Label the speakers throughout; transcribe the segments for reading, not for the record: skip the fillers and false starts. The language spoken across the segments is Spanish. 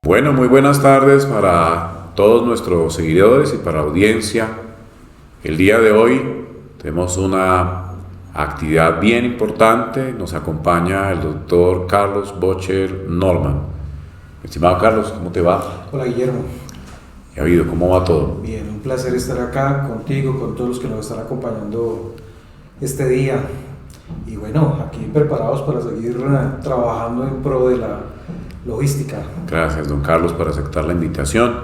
Speaker 1: Bueno, muy buenas tardes para todos nuestros seguidores y para la audiencia. El día de hoy tenemos una actividad bien importante. Nos acompaña el doctor Carlos Bocher Norman. Estimado Carlos, ¿cómo te va?
Speaker 2: Hola Guillermo.
Speaker 1: ¿Qué ha habido? ¿Cómo va todo?
Speaker 2: Bien, un placer estar acá contigo, con todos los que nos están acompañando este día. Y bueno, aquí preparados para seguir trabajando en pro de la logística.
Speaker 1: Gracias, don Carlos, por aceptar la invitación.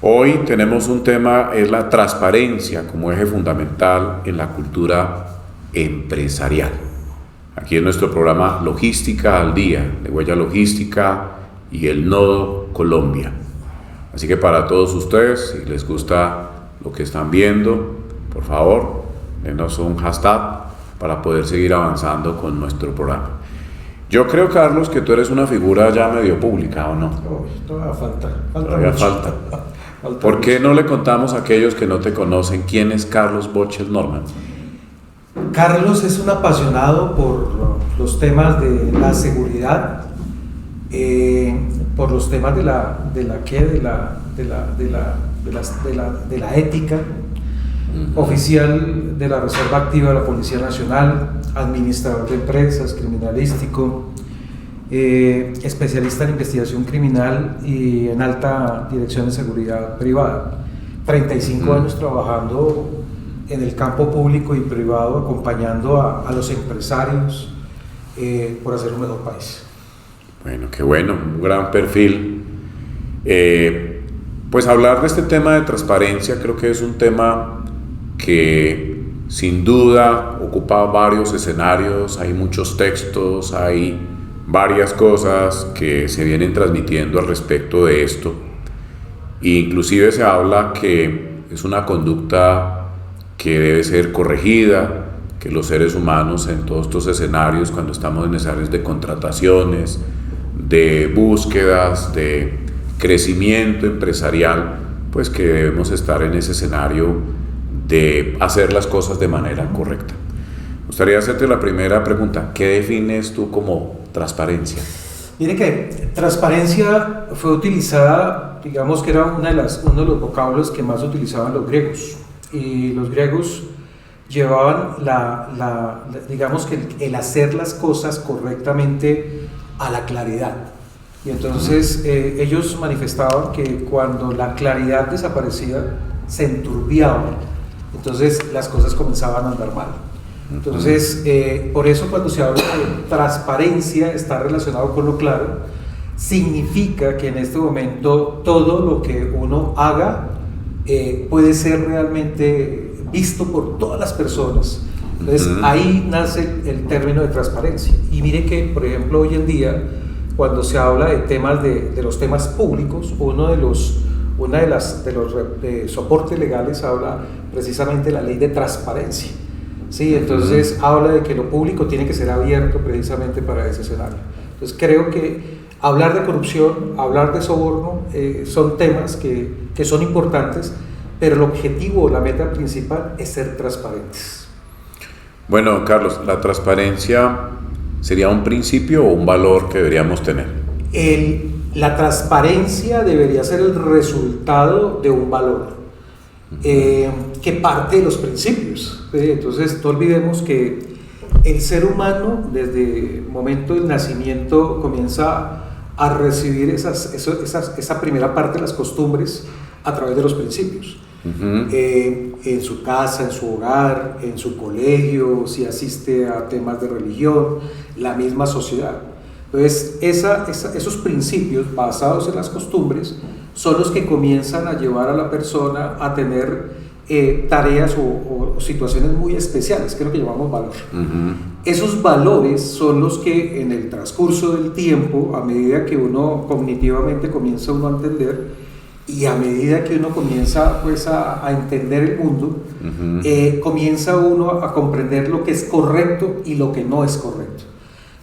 Speaker 1: Hoy tenemos un tema, es la transparencia como eje fundamental en la cultura empresarial. Aquí en nuestro programa Logística al Día, de Huella Logística y el Nodo Colombia. Así que para todos ustedes, si les gusta lo que están viendo, por favor, denos un hashtag para poder seguir avanzando con nuestro programa. Yo creo, Carlos, que tú eres una figura ya medio pública, ¿o no?
Speaker 2: Todavía falta.
Speaker 1: Todavía falta. ¿Por qué no le contamos a aquellos que no te conocen quién es Carlos Bocher Norman?
Speaker 2: Carlos es un apasionado por los temas de la seguridad, por los temas de la ética, oficial de la Reserva Activa de la Policía Nacional, administrador de empresas, criminalístico, especialista en investigación criminal y en alta dirección de seguridad privada. 35 años trabajando en el campo público y privado, acompañando a los empresarios por hacer un mejor país.
Speaker 1: Bueno, qué bueno, un gran perfil. Pues hablar de este tema de transparencia creo que es un tema que sin duda ocupa varios escenarios, hay muchos textos, hay varias cosas que se vienen transmitiendo al respecto de esto. Inclusive se habla que es una conducta que debe ser corregida, que los seres humanos en todos estos escenarios, cuando estamos en escenarios de contrataciones, de búsquedas, de crecimiento empresarial, pues que debemos estar en ese escenario de hacer las cosas de manera correcta. Me gustaría hacerte la primera pregunta. ¿Qué defines tú como transparencia?
Speaker 2: Mire que transparencia fue utilizada, digamos que era uno de los vocablos que más utilizaban los griegos. Y los griegos llevaban digamos que el hacer las cosas correctamente a la claridad. Y entonces ellos manifestaban que cuando la claridad desaparecía, se enturbiaba. Entonces las cosas comenzaban a andar mal. Entonces, por eso cuando se habla de transparencia está relacionado con lo claro, significa que en este momento todo lo que uno haga puede ser realmente visto por todas las personas. Entonces ahí nace el término de transparencia. Y mire que, por ejemplo, hoy en día, cuando se habla de temas de los temas públicos, uno de los soportes legales habla precisamente de la ley de transparencia. Sí, entonces habla de que lo público tiene que ser abierto precisamente para ese escenario. Entonces creo que hablar de corrupción, hablar de soborno, son temas que son importantes, pero el objetivo, la meta principal es ser transparentes.
Speaker 1: Bueno, Carlos, ¿la transparencia sería un principio o un valor que deberíamos tener?
Speaker 2: La transparencia debería ser el resultado de un valor que parte de los principios. Entonces no olvidemos que el ser humano desde el momento del nacimiento comienza a recibir esa primera parte de las costumbres a través de los principios. En su casa, en su hogar, en su colegio, si asiste a temas de religión, la misma sociedad. Entonces, esos principios basados en las costumbres son los que comienzan a llevar a la persona a tener tareas o situaciones muy especiales, que es lo que llamamos valor. Esos valores son los que en el transcurso del tiempo, a medida que uno cognitivamente comienza a entender, y a medida que uno comienza pues a entender el mundo, comienza uno a comprender lo que es correcto y lo que no es correcto.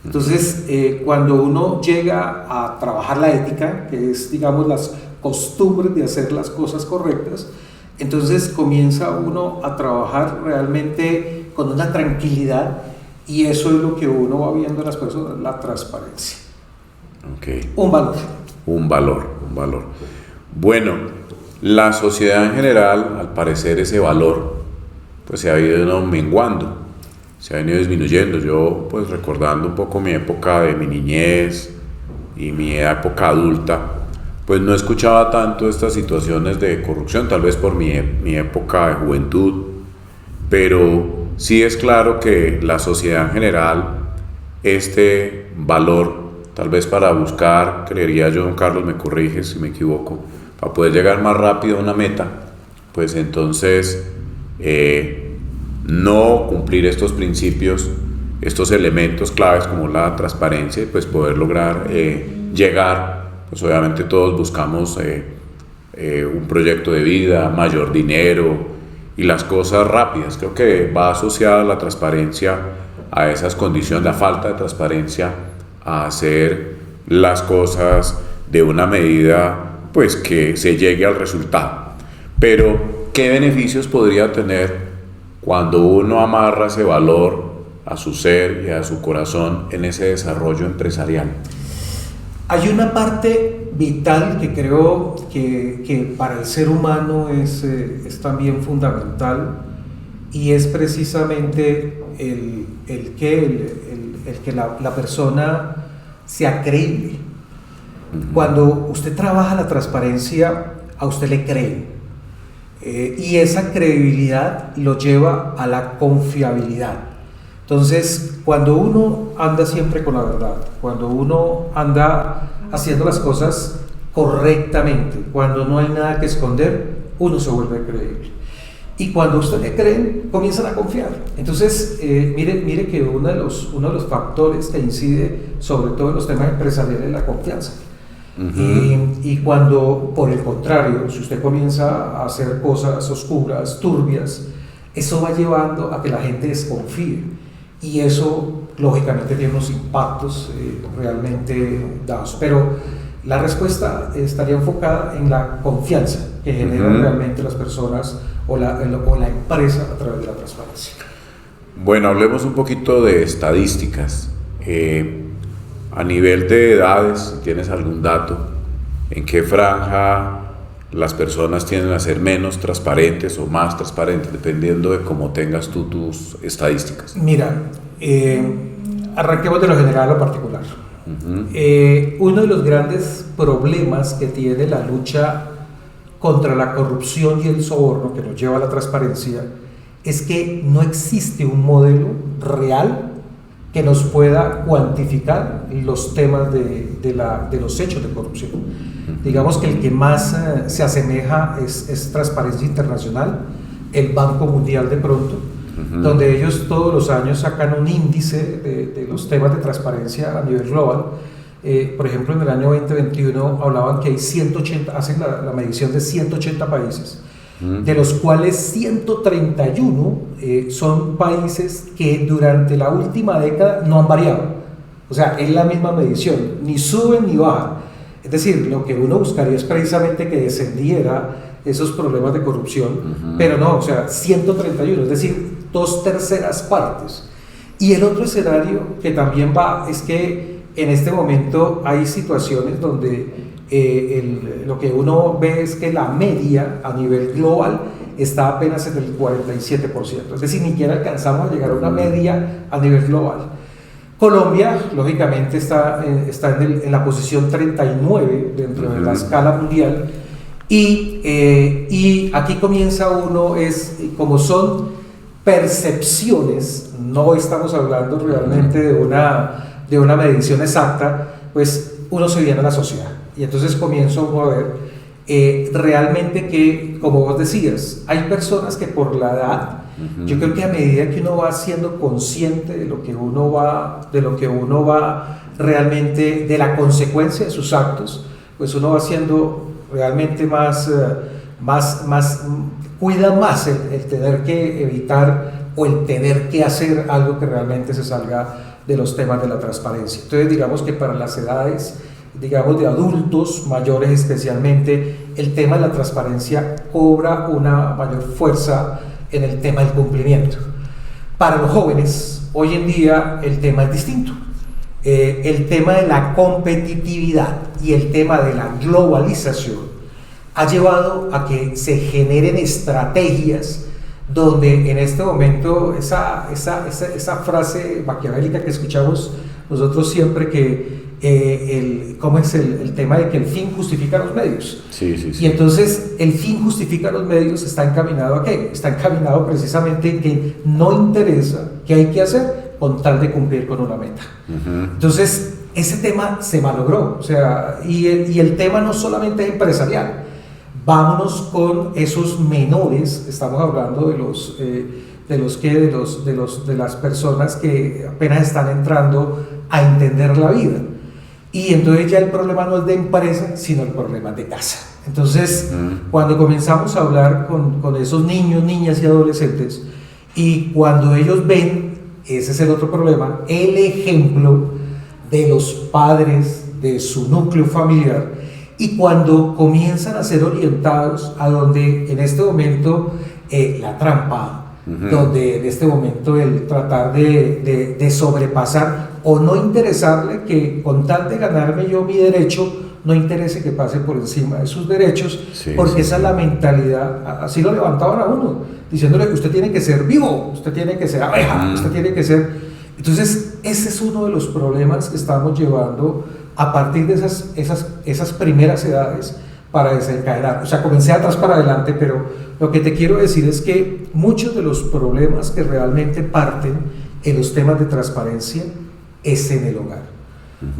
Speaker 2: Entonces, cuando uno llega a trabajar la ética, que es, digamos, las costumbres de hacer las cosas correctas, entonces comienza uno a trabajar realmente con una tranquilidad, y eso es lo que uno va viendo en las personas, la transparencia.
Speaker 1: Okay.
Speaker 2: Un valor.
Speaker 1: Un valor. Bueno, la sociedad en general, al parecer ese valor, pues se ha ido menguando, se ha venido disminuyendo. Yo, pues recordando un poco mi época de mi niñez y mi época adulta, pues no escuchaba tanto estas situaciones de corrupción, tal vez por mi época de juventud, pero sí es claro que la sociedad en general, este valor, tal vez para buscar, creería yo, don Carlos, me corriges si me equivoco, para poder llegar más rápido a una meta, pues entonces no cumplir estos principios, estos elementos claves como la transparencia, pues poder lograr llegar, pues obviamente todos buscamos un proyecto de vida, mayor dinero y las cosas rápidas. Creo que va asociada la transparencia a esas condiciones, la falta de transparencia a hacer las cosas de una medida pues que se llegue al resultado. Pero ¿qué beneficios podría tener cuando uno amarra ese valor a su ser y a su corazón en ese desarrollo empresarial?
Speaker 2: Hay una parte vital que creo que para el ser humano es también fundamental, y es precisamente el que la persona sea creíble. Cuando usted trabaja la transparencia, a usted le creen, y esa credibilidad lo lleva a la confiabilidad. Entonces, cuando uno anda siempre con la verdad, cuando uno anda haciendo las cosas correctamente, cuando no hay nada que esconder, uno se vuelve creíble. Y cuando a usted le creen, comienzan a confiar. Entonces, mire que uno de los factores que incide sobre todo en los temas empresariales es la confianza. Y cuando, por el contrario, si usted comienza a hacer cosas oscuras, turbias, eso va llevando a que la gente desconfíe, y eso lógicamente tiene unos impactos realmente dados. Pero la respuesta estaría enfocada en la confianza que generan realmente las personas o la empresa a través de la transparencia.
Speaker 1: Bueno, hablemos un poquito de estadísticas. A nivel de edades, si tienes algún dato, ¿en qué franja las personas tienden a ser menos transparentes o más transparentes, dependiendo de cómo tengas tú tus estadísticas?
Speaker 2: Mira, arranquemos de lo general a lo particular. Uno de los grandes problemas que tiene la lucha contra la corrupción y el soborno, que nos lleva a la transparencia, es que no existe un modelo real que nos pueda cuantificar los temas de los hechos de corrupción. Digamos que el que más se asemeja es Transparencia Internacional, el Banco Mundial de pronto, donde ellos todos los años sacan un índice de los temas de transparencia a nivel global. Por ejemplo, en el año 2021 hablaban que hay 180, hacen la medición de 180 países, de los cuales 131 son países que durante la última década no han variado. O sea, es la misma medición, ni suben ni bajan. Es decir, lo que uno buscaría es precisamente que descendiera esos problemas de corrupción, pero no, o sea, 131, es decir, 2/3 partes. Y el otro escenario que también va es que en este momento hay situaciones donde lo que uno ve es que la media a nivel global está apenas en el 47%, es decir, ni siquiera alcanzamos a llegar a una media a nivel global. Colombia, lógicamente, está en la posición 39 dentro de la escala mundial, y aquí comienza uno, como son percepciones, no estamos hablando realmente de una medición exacta, pues uno se viene a la sociedad. Y entonces comienzo uno a ver realmente que, como vos decías, hay personas que por la edad, yo creo que a medida que uno va siendo consciente de lo que uno va realmente, de la consecuencia de sus actos, pues uno va siendo realmente cuida más el tener que evitar o el tener que hacer algo que realmente se salga de los temas de la transparencia. Entonces, digamos que para las edades, digamos de adultos mayores especialmente, el tema de la transparencia cobra una mayor fuerza en el tema del cumplimiento. Para los jóvenes, hoy en día el tema es distinto. el tema de la competitividad y el tema de la globalización ha llevado a que se generen estrategias donde en este momento esa frase maquiavélica que escuchamos nosotros siempre, que ¿cómo es el tema de que el fin justifica los medios?
Speaker 1: Sí, sí, sí.
Speaker 2: Y entonces el fin justifica los medios está encaminado ¿a qué? Está encaminado precisamente en que no interesa qué hay que hacer con tal de cumplir con una meta. Entonces ese tema se malogró, o sea, y el tema no solamente es empresarial. Vámonos con esos menores, estamos hablando de las personas que apenas están entrando a entender la vida. Y entonces ya el problema no es de empresa, sino el problema es de casa. Entonces, cuando comenzamos a hablar con esos niños, niñas y adolescentes, y cuando ellos ven, ese es el otro problema, el ejemplo de los padres, de su núcleo familiar, y cuando comienzan a ser orientados a donde en este momento la trampa, donde en este momento el tratar de sobrepasar o no interesarle que con tal de ganarme yo mi derecho, no interese que pase por encima de sus derechos, sí, porque sí, esa es la mentalidad, así lo levantaban a uno, diciéndole que usted tiene que ser vivo, usted tiene que ser abeja, usted tiene que ser... Entonces ese es uno de los problemas que estamos llevando a partir de esas primeras edades para desencadenar. O sea, comencé atrás para adelante, pero lo que te quiero decir es que muchos de los problemas que realmente parten en los temas de transparencia es en el hogar.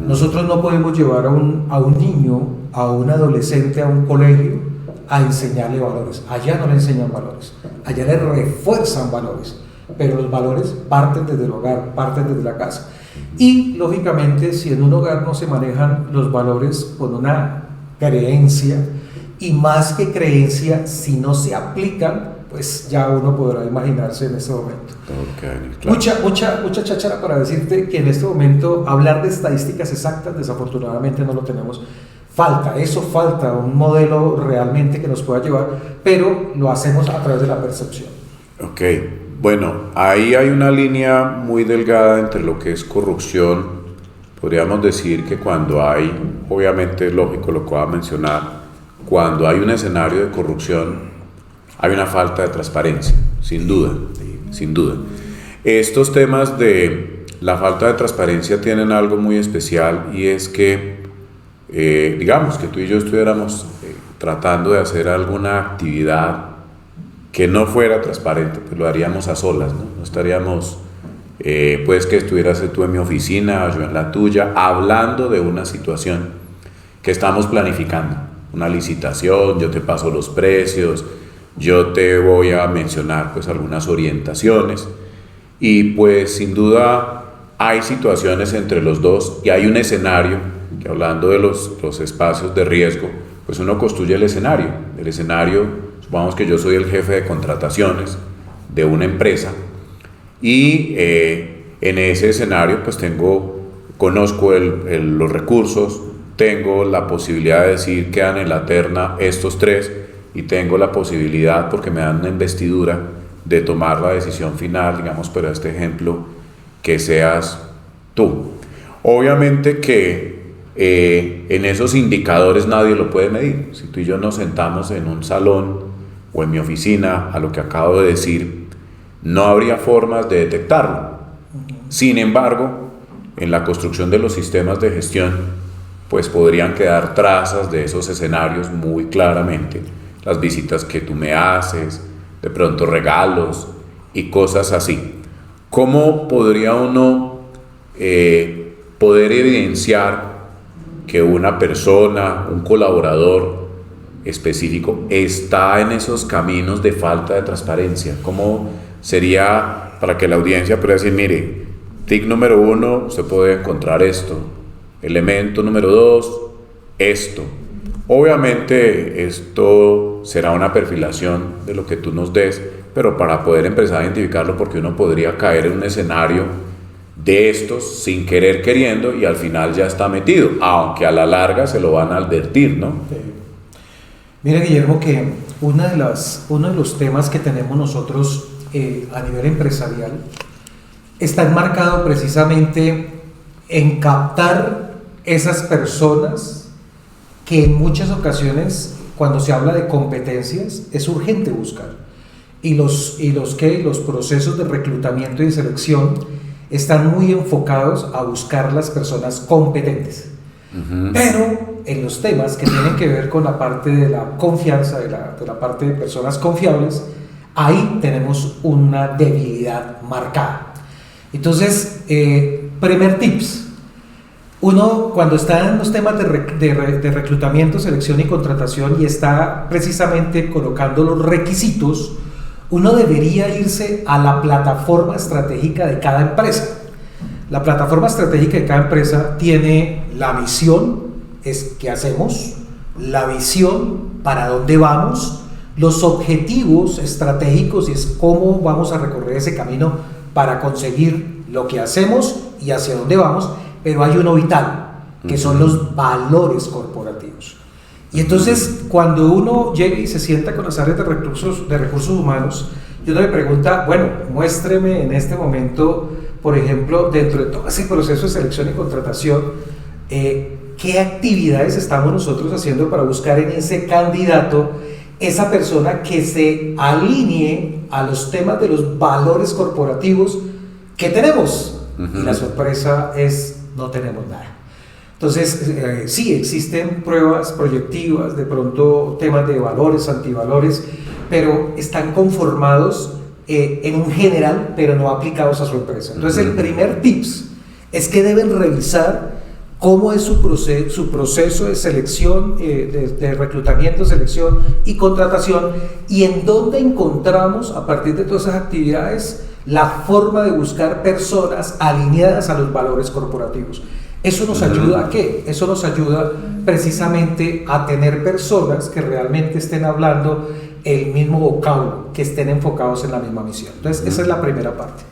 Speaker 2: Nosotros no podemos llevar a un niño, a un adolescente, a un colegio a enseñarle valores. Allá no le enseñan valores, allá le refuerzan valores, pero los valores parten desde el hogar, parten desde la casa. Y lógicamente, si en un hogar no se manejan los valores con una creencia, y más que creencia, si no se aplican, pues ya uno podrá imaginarse en ese momento. Okay, claro. Mucha cháchara para decirte que en este momento hablar de estadísticas exactas desafortunadamente no lo tenemos. Falta un modelo realmente que nos pueda llevar, pero lo hacemos a través de la percepción.
Speaker 1: Ok. Bueno, ahí hay una línea muy delgada entre lo que es corrupción. Podríamos decir que cuando hay, obviamente es lógico lo que voy a mencionar, cuando hay un escenario de corrupción, hay una falta de transparencia, sin duda, sin duda. Estos temas de la falta de transparencia tienen algo muy especial, y es que, digamos que tú y yo estuviéramos tratando de hacer alguna actividad que no fuera transparente, pues lo haríamos a solas, ¿no? No estaríamos, pues que estuvieras tú en mi oficina, yo en la tuya, hablando de una situación que estamos planificando, una licitación, yo te paso los precios, yo te voy a mencionar pues algunas orientaciones, y pues sin duda hay situaciones entre los dos, y hay un escenario que, hablando de los espacios de riesgo, pues uno construye el escenario. Supongamos que yo soy el jefe de contrataciones de una empresa, y en ese escenario pues conozco los recursos, tengo la posibilidad de decir quedan en la terna estos tres, y tengo la posibilidad, porque me dan una investidura, de tomar la decisión final, digamos, para este ejemplo, que seas tú. Obviamente que en esos indicadores nadie lo puede medir. Si tú y yo nos sentamos en un salón o en mi oficina, a lo que acabo de decir, no habría formas de detectarlo. Sin embargo, en la construcción de los sistemas de gestión, pues podrían quedar trazas de esos escenarios muy claramente. Las visitas que tú me haces, de pronto regalos y cosas así. ¿Cómo podría uno poder evidenciar que una persona, un colaborador específico, está en esos caminos de falta de transparencia? ¿Cómo sería para que la audiencia pueda decir, mire, tic número 1, usted puede encontrar esto, elemento número 2, esto? Obviamente esto será una perfilación de lo que tú nos des, pero para poder empezar a identificarlo, porque uno podría caer en un escenario de estos sin querer queriendo, y al final ya está metido, aunque a la larga se lo van a advertir, ¿no?
Speaker 2: Mira, Guillermo, que uno de los temas que tenemos nosotros a nivel empresarial está enmarcado precisamente en captar esas personas que en muchas ocasiones, cuando se habla de competencias, es urgente buscar. Y los procesos de reclutamiento y de selección están muy enfocados a buscar las personas competentes. Pero en los temas que tienen que ver con la parte de la confianza, de la parte de personas confiables, ahí tenemos una debilidad marcada. Entonces, primer tips. Uno, cuando está en los temas de reclutamiento, selección y contratación y está precisamente colocando los requisitos, uno debería irse a la plataforma estratégica de cada empresa. La plataforma estratégica de cada empresa tiene la visión, es qué hacemos, la visión, para dónde vamos, los objetivos estratégicos, y es cómo vamos a recorrer ese camino para conseguir lo que hacemos y hacia dónde vamos, pero hay uno vital, que son los valores corporativos. Y entonces, cuando uno llega y se sienta con las áreas de recursos humanos, y uno le pregunta, bueno, muéstreme en este momento, por ejemplo, dentro de todo ese proceso de selección y contratación, qué actividades estamos nosotros haciendo para buscar en ese candidato esa persona que se alinee a los temas de los valores corporativos que tenemos. Y la sorpresa es, no tenemos nada. Entonces, sí, existen pruebas proyectivas, de pronto temas de valores, antivalores, pero están conformados en un general, pero no aplicados a su empresa. Entonces, el primer tips es que deben revisar cómo es su proceso de selección, de reclutamiento, selección y contratación, y en dónde encontramos, a partir de todas esas actividades, la forma de buscar personas alineadas a los valores corporativos. ¿Eso nos ayuda a qué? Eso nos ayuda precisamente a tener personas que realmente estén hablando el mismo vocablo, que estén enfocados en la misma misión. Entonces, esa es la primera parte.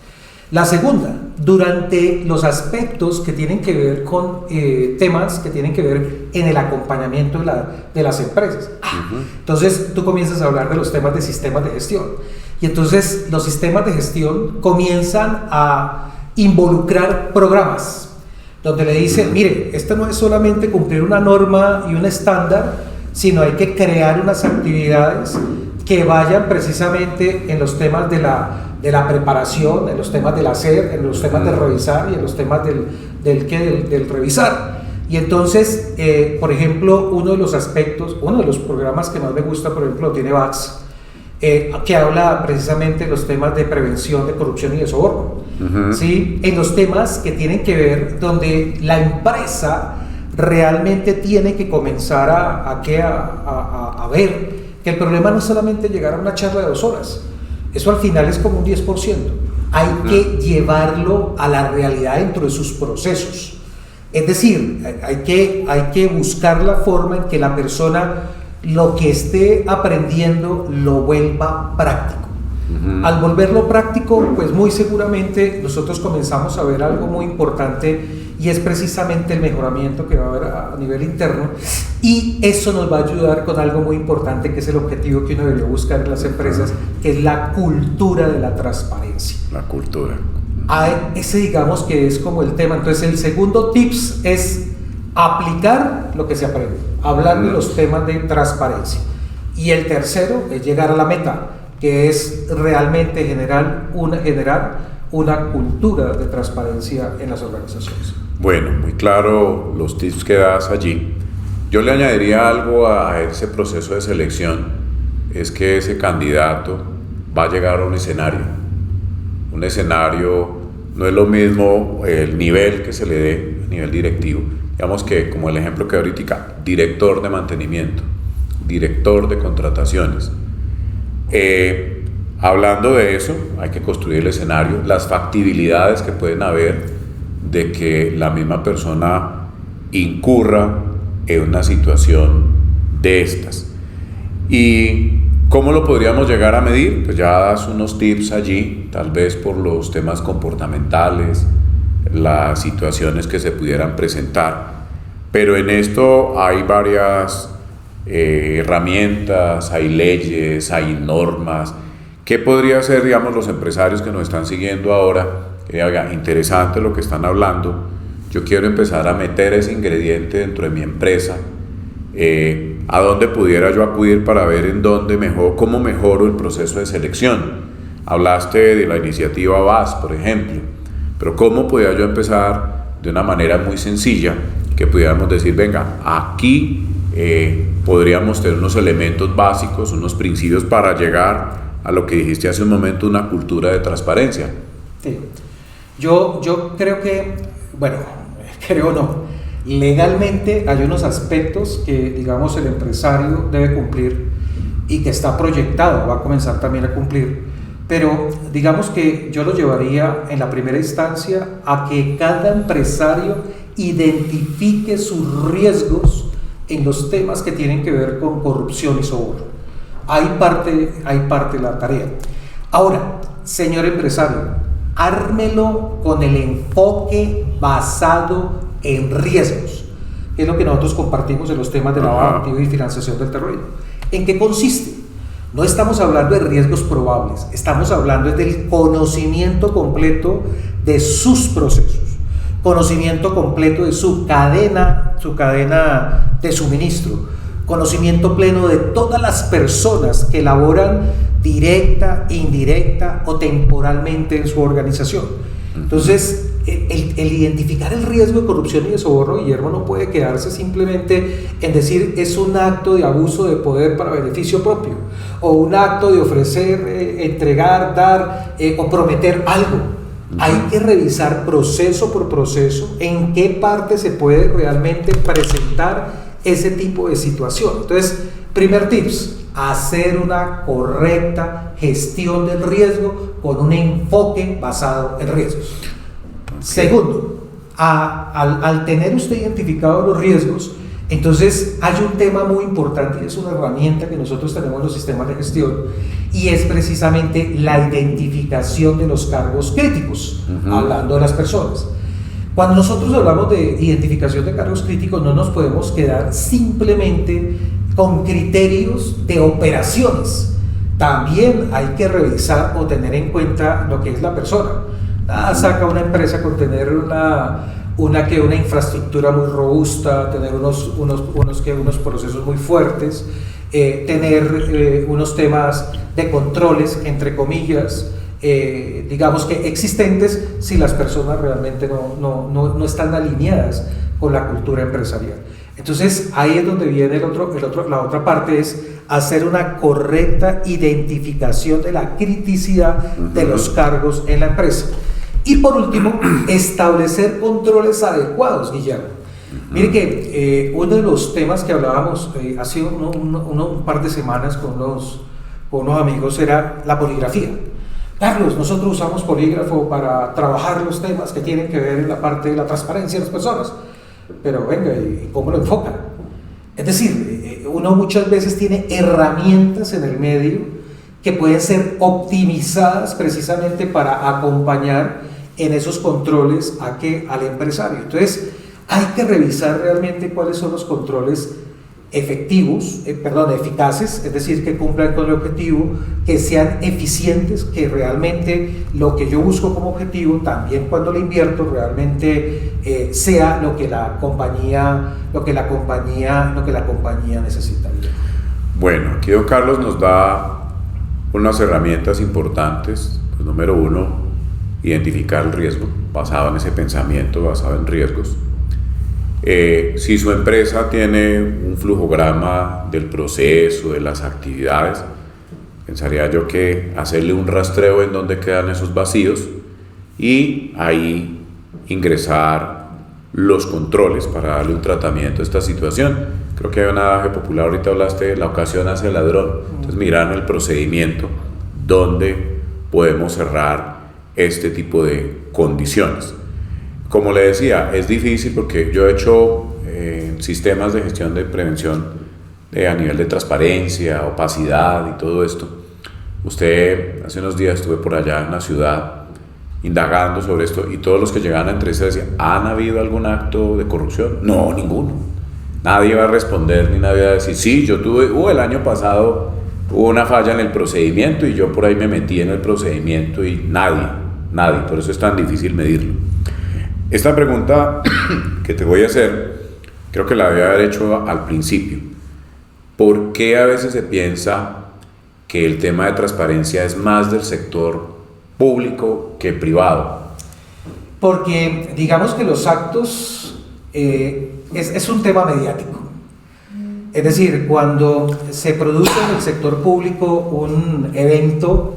Speaker 2: La segunda, durante los aspectos que tienen que ver con temas que tienen que ver en el acompañamiento de las empresas. Entonces, tú comienzas a hablar de los temas de sistemas de gestión. Y entonces, los sistemas de gestión comienzan a involucrar programas donde le dicen, mire, esto no es solamente cumplir una norma y un estándar, sino hay que crear unas actividades que vayan precisamente en los temas de la preparación, en los temas del hacer, en los temas del revisar y en los temas del revisar. Y entonces, por ejemplo, uno de los programas que más me gusta, por ejemplo, lo tiene VAX, que habla precisamente de los temas de prevención de corrupción y de soborno. ¿Sí? En los temas que tienen que ver donde la empresa realmente tiene que comenzar a ver que el problema no es solamente llegar a una charla de 2 horas, eso al final es como un 10%, hay que llevarlo a la realidad dentro de sus procesos, es decir, hay que buscar la forma en que la persona lo que esté aprendiendo lo vuelva práctico. Al volverlo práctico, pues muy seguramente nosotros comenzamos a ver algo muy importante, y es precisamente el mejoramiento que va a haber a nivel interno, y eso nos va a ayudar con algo muy importante, que es el objetivo que uno debería buscar en las empresas, que es la cultura de la transparencia.
Speaker 1: La cultura.
Speaker 2: Ese, digamos, que es como el tema. Entonces, el segundo tips es aplicar lo que se aprende, hablar de los temas de transparencia, y el tercero es llegar a la meta, que es realmente generar una cultura de transparencia en las organizaciones.
Speaker 1: Bueno, muy claro los tips que das allí. Yo le añadiría algo a ese proceso de selección, es que ese candidato va a llegar a un escenario. Un escenario no es lo mismo el nivel que se le dé a nivel directivo. Digamos que, como el ejemplo que ahorita, director de mantenimiento, director de contrataciones. Hablando de eso, hay que construir el escenario, las factibilidades que pueden haber de que la misma persona incurra en una situación de estas. ¿Y cómo lo podríamos llegar a medir? Pues ya das unos tips allí, tal vez por los temas comportamentales, las situaciones que se pudieran presentar, pero en esto hay varias herramientas, hay leyes, hay normas. ¿Qué podría hacer, digamos, los empresarios que nos están siguiendo ahora? Oiga, interesante lo que están hablando, yo quiero empezar a meter ese ingrediente dentro de mi empresa, a dónde pudiera yo acudir para ver en dónde cómo mejoro el proceso de selección. Hablaste de la iniciativa VAS, por ejemplo, pero cómo podía yo empezar de una manera muy sencilla, que pudiéramos decir, venga, aquí podríamos tener unos elementos básicos, unos principios para llegar a lo que dijiste hace un momento, una cultura de transparencia.
Speaker 2: Sí. Yo creo que, bueno, creo no, legalmente hay unos aspectos que, digamos, el empresario debe cumplir y que está proyectado, va a comenzar también a cumplir, pero digamos que yo lo llevaría en la primera instancia a que cada empresario identifique sus riesgos en los temas que tienen que ver con corrupción y soborno. Hay parte de la tarea. Ahora, señor empresario, ármelo con el enfoque basado en riesgos, que es lo que nosotros compartimos en los temas de lavado de activos y financiación del terrorismo. ¿En qué consiste? No estamos hablando de riesgos probables, estamos hablando del conocimiento completo de sus procesos, conocimiento completo de su cadena de suministro, conocimiento pleno de todas las personas que laboran directa, indirecta o temporalmente en su organización. Entonces, el identificar el riesgo de corrupción y de soborno, Guillermo, no puede quedarse simplemente en decir es un acto de abuso de poder para beneficio propio, o un acto de ofrecer, entregar, dar o prometer algo. Hay que revisar proceso por proceso en qué parte se puede realmente presentar ese tipo de situación. Entonces, primer tips, hacer una correcta gestión del riesgo con un enfoque basado en riesgos. Segundo, al tener usted identificado los riesgos, entonces hay un tema muy importante y es una herramienta que nosotros tenemos en los sistemas de gestión, y es precisamente la identificación de los cargos críticos, hablando de las personas. Cuando nosotros hablamos de identificación de cargos críticos, no nos podemos quedar simplemente con criterios de operaciones. También hay que revisar o tener en cuenta lo que es la persona. Nada saca una empresa con tener una infraestructura muy robusta, tener unos procesos muy fuertes, tener unos temas de controles, entre comillas, digamos que existentes, si las personas realmente no están alineadas con la cultura empresarial. Entonces ahí es donde viene la otra parte, es hacer una correcta identificación de la criticidad de los cargos en la empresa. Y por último, establecer controles adecuados, Guillermo. Mire que uno de los temas que hablábamos hace un par de semanas con unos amigos era la poligrafía. Carlos, nosotros usamos polígrafo para trabajar los temas que tienen que ver en la parte de la transparencia de las personas. Pero venga, ¿y cómo lo enfocan? Es decir, uno muchas veces tiene herramientas en el medio que pueden ser optimizadas precisamente para acompañar en esos controles al empresario. Entonces, hay que revisar realmente cuáles son los controles eficaces, es decir, que cumplan con el objetivo, que sean eficientes, que realmente lo que yo busco como objetivo, también cuando lo invierto, realmente sea lo que la compañía necesita.
Speaker 1: Bueno, aquí don Carlos nos da unas herramientas importantes. Pues, número uno, identificar el riesgo, basado en ese pensamiento, basado en riesgos. Si su empresa tiene un flujograma del proceso, de las actividades, pensaría yo que hacerle un rastreo en dónde quedan esos vacíos y ahí ingresar los controles para darle un tratamiento a esta situación. Creo que hay un adagio popular, ahorita hablaste de la ocasión hace el ladrón. Entonces mirar el procedimiento donde podemos cerrar este tipo de condiciones. Como le decía, es difícil porque yo he hecho sistemas de gestión de prevención a nivel de transparencia, opacidad y todo esto. Usted, hace unos días estuve por allá en la ciudad indagando sobre esto y todos los que llegaban a entrevista decían, ¿han habido algún acto de corrupción? No, ninguno. Nadie va a responder ni nadie va a decir, sí, yo tuve, el año pasado hubo una falla en el procedimiento y yo por ahí me metí en el procedimiento y nadie, por eso es tan difícil medirlo. Esta pregunta que te voy a hacer, creo que la había hecho al principio. ¿Por qué a veces se piensa que el tema de transparencia es más del sector público que privado?
Speaker 2: Porque digamos que los actos es un tema mediático. Es decir, cuando se produce en el sector público un evento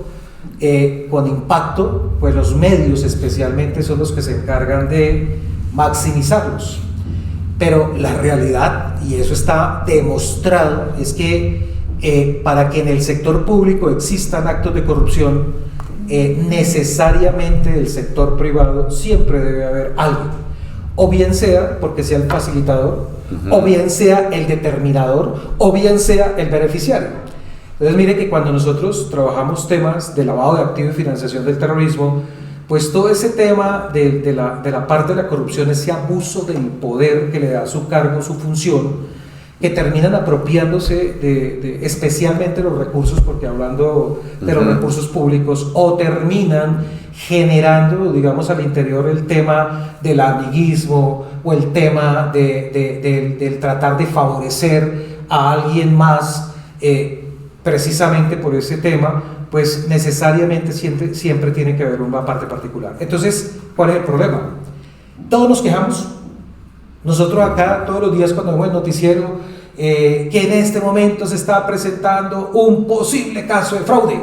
Speaker 2: con impacto, pues los medios especialmente son los que se encargan de maximizarlos. Pero la realidad, y eso está demostrado, es que para que en el sector público existan actos de corrupción, necesariamente del sector privado siempre debe haber algo, o bien sea porque sea el facilitador, o bien sea el determinador, o bien sea el beneficiario. Entonces mire que cuando nosotros trabajamos temas de lavado de activos y financiación del terrorismo, pues todo ese tema de la parte de la corrupción, ese abuso del poder que le da su cargo, su función, que terminan apropiándose de especialmente los recursos, porque hablando de los recursos públicos, o terminan generando, digamos, al interior el tema del amiguismo o el tema del tratar de favorecer a alguien más, precisamente por ese tema, pues necesariamente siempre tiene que haber una parte particular. Entonces, ¿cuál es el problema? Todos nos quejamos. Nosotros acá todos los días cuando vemos el noticiero que en este momento se está presentando un posible caso de fraude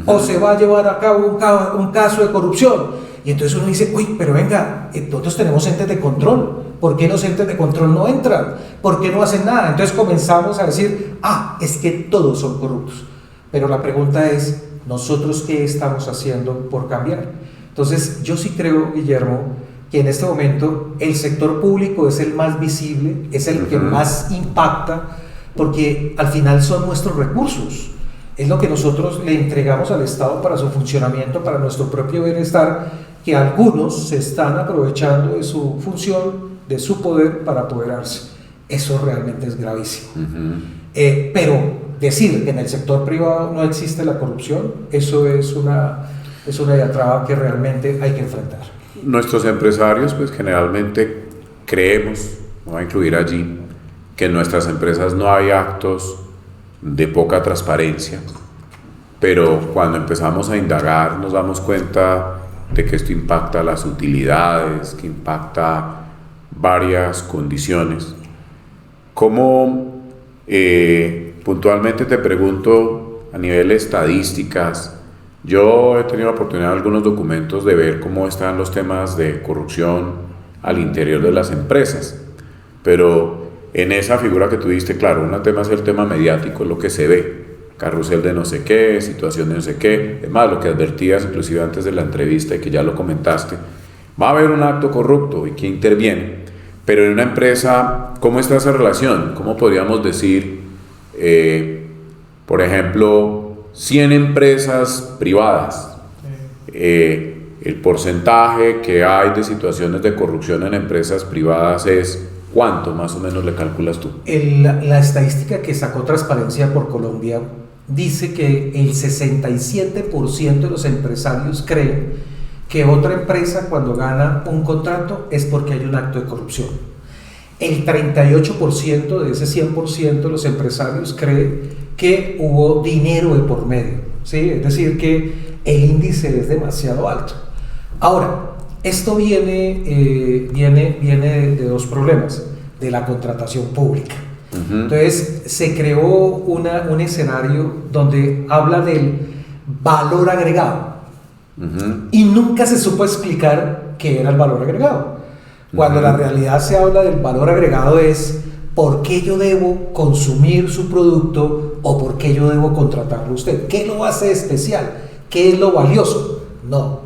Speaker 2: o se va a llevar a cabo un caso de corrupción, y entonces uno dice, uy, pero venga, nosotros tenemos entes de control, ¿por qué los entes de control no entran? ¿Por qué no hacen nada? Entonces comenzamos a decir, es que todos son corruptos. Pero la pregunta es, ¿nosotros qué estamos haciendo por cambiar? Entonces yo sí creo, Guillermo, que en este momento el sector público es el más visible, es el que más impacta, porque al final son nuestros recursos, es lo que nosotros le entregamos al Estado para su funcionamiento, para nuestro propio bienestar, que algunos se están aprovechando de su función, de su poder para apoderarse. Eso realmente es gravísimo. Pero decir que en el sector privado no existe la corrupción, eso es una diatriba que realmente hay que enfrentar.
Speaker 1: Nuestros empresarios, pues generalmente creemos, me voy a incluir allí, que en nuestras empresas no hay actos de poca transparencia, pero cuando empezamos a indagar nos damos cuenta de que esto impacta las utilidades, que impacta varias condiciones. ¿Cómo, puntualmente te pregunto, a nivel de estadísticas, yo he tenido la oportunidad en algunos documentos de ver cómo están los temas de corrupción al interior de las empresas, pero en esa figura que tú diste, claro, un tema es el tema mediático, lo que se ve, carrusel de no sé qué, situación de no sé qué, es más, lo que advertías inclusive antes de la entrevista y que ya lo comentaste, va a haber un acto corrupto y quién interviene, pero en una empresa, ¿cómo está esa relación? ¿Cómo podríamos decir, por ejemplo, 100 empresas privadas, el porcentaje que hay de situaciones de corrupción en empresas privadas es ¿cuánto más o menos le calculas tú?
Speaker 2: La estadística que sacó Transparencia por Colombia dice que el 67% de los empresarios creen que otra empresa cuando gana un contrato es porque hay un acto de corrupción. El 38% de ese 100% de los empresarios cree que hubo dinero de por medio, ¿sí? Es decir, que el índice es demasiado alto. Ahora, esto viene de dos problemas, de la contratación pública. Entonces, se creó un escenario donde habla del valor agregado y nunca se supo explicar qué era el valor agregado. Cuando la realidad se habla del valor agregado es ¿por qué yo debo consumir su producto o por qué yo debo contratarlo a usted? ¿Qué lo hace especial? ¿Qué es lo valioso? No.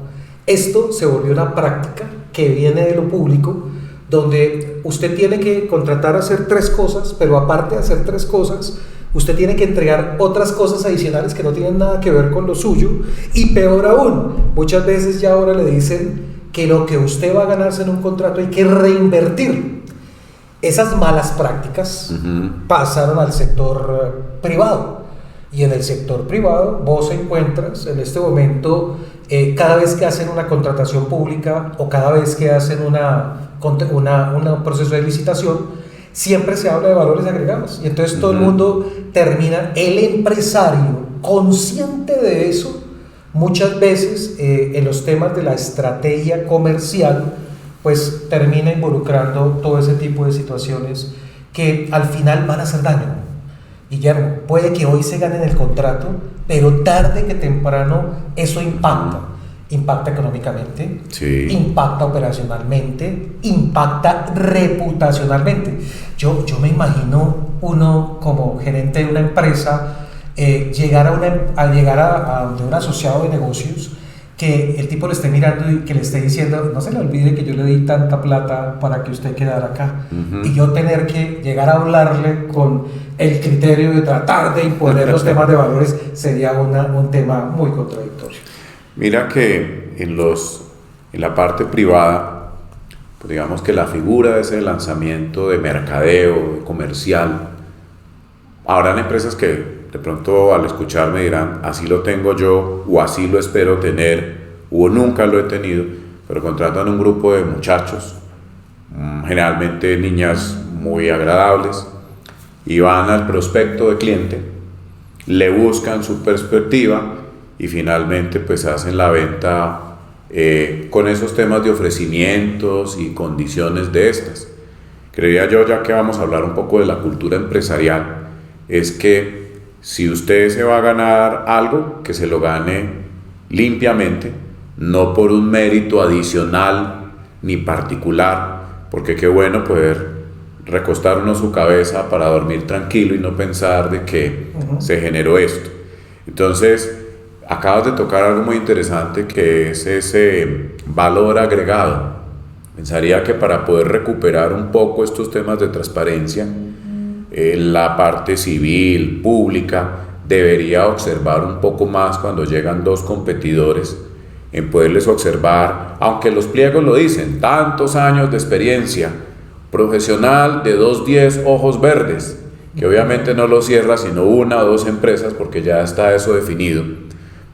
Speaker 2: Esto se volvió una práctica que viene de lo público, donde usted tiene que contratar a hacer 3 cosas, pero aparte de hacer 3 cosas, usted tiene que entregar otras cosas adicionales que no tienen nada que ver con lo suyo, y peor aún, muchas veces ya ahora le dicen que lo que usted va a ganarse en un contrato hay que reinvertirlo. Esas malas prácticas pasaron al sector privado. Y en el sector privado vos encuentras en este momento, cada vez que hacen una contratación pública o cada vez que hacen un proceso de licitación, siempre se habla de valores agregados. Y entonces todo el mundo termina, el empresario consciente de eso, muchas veces en los temas de la estrategia comercial, pues termina involucrando todo ese tipo de situaciones que al final van a hacer daño. Guillermo, puede que hoy se ganen el contrato, pero tarde que temprano eso impacta económicamente,
Speaker 1: sí,
Speaker 2: impacta operacionalmente, impacta reputacionalmente. Yo me imagino uno como gerente de una empresa llegar a donde un asociado de negocios, que el tipo le esté mirando y que le esté diciendo, no se le olvide que yo le di tanta plata para que usted quedara acá, y yo tener que llegar a hablarle con el criterio de tratar de imponer los temas de valores, sería un tema muy contradictorio.
Speaker 1: Mira que en la parte privada, pues digamos que la figura de ese lanzamiento de mercadeo, comercial, habrán empresas que de pronto al escucharme dirán, así lo tengo yo, o así lo espero tener, o nunca lo he tenido, pero contratan un grupo de muchachos, generalmente niñas muy agradables, y van al prospecto de cliente, le buscan su perspectiva y finalmente pues hacen la venta con esos temas de ofrecimientos y condiciones de estas. Creería yo, ya que vamos a hablar un poco de la cultura empresarial, es que si usted se va a ganar algo, que se lo gane limpiamente, no por un mérito adicional ni particular, porque qué bueno poder recostar uno su cabeza para dormir tranquilo y no pensar de que se generó esto. Entonces, acabas de tocar algo muy interesante, que es ese valor agregado. Pensaría que para poder recuperar un poco estos temas de transparencia, la parte civil, pública, debería observar un poco más cuando llegan dos competidores, en poderles observar, aunque los pliegos lo dicen, tantos años de experiencia profesional de 210 ojos verdes, que obviamente no lo cierra sino una o dos empresas porque ya está eso definido,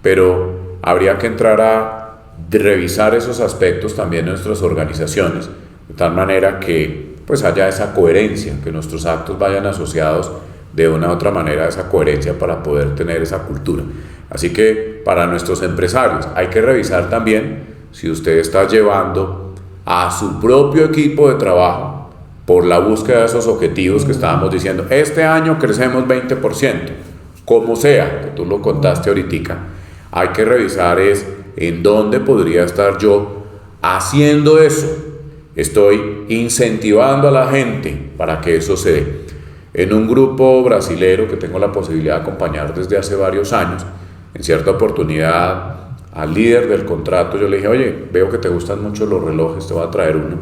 Speaker 1: pero habría que entrar a revisar esos aspectos también en nuestras organizaciones, de tal manera que pues haya esa coherencia, que nuestros actos vayan asociados de una u otra manera a esa coherencia para poder tener esa cultura. Así que para nuestros empresarios hay que revisar también si usted está llevando a su propio equipo de trabajo por la búsqueda de esos objetivos que estábamos diciendo. Este año crecemos 20%, como sea, que tú lo contaste ahorita. Hay que revisar en dónde podría estar yo haciendo eso. Estoy incentivando a la gente para que eso se dé. En un grupo brasilero que tengo la posibilidad de acompañar desde hace varios años, en cierta oportunidad al líder del contrato yo le dije, oye, veo que te gustan mucho los relojes, te voy a traer uno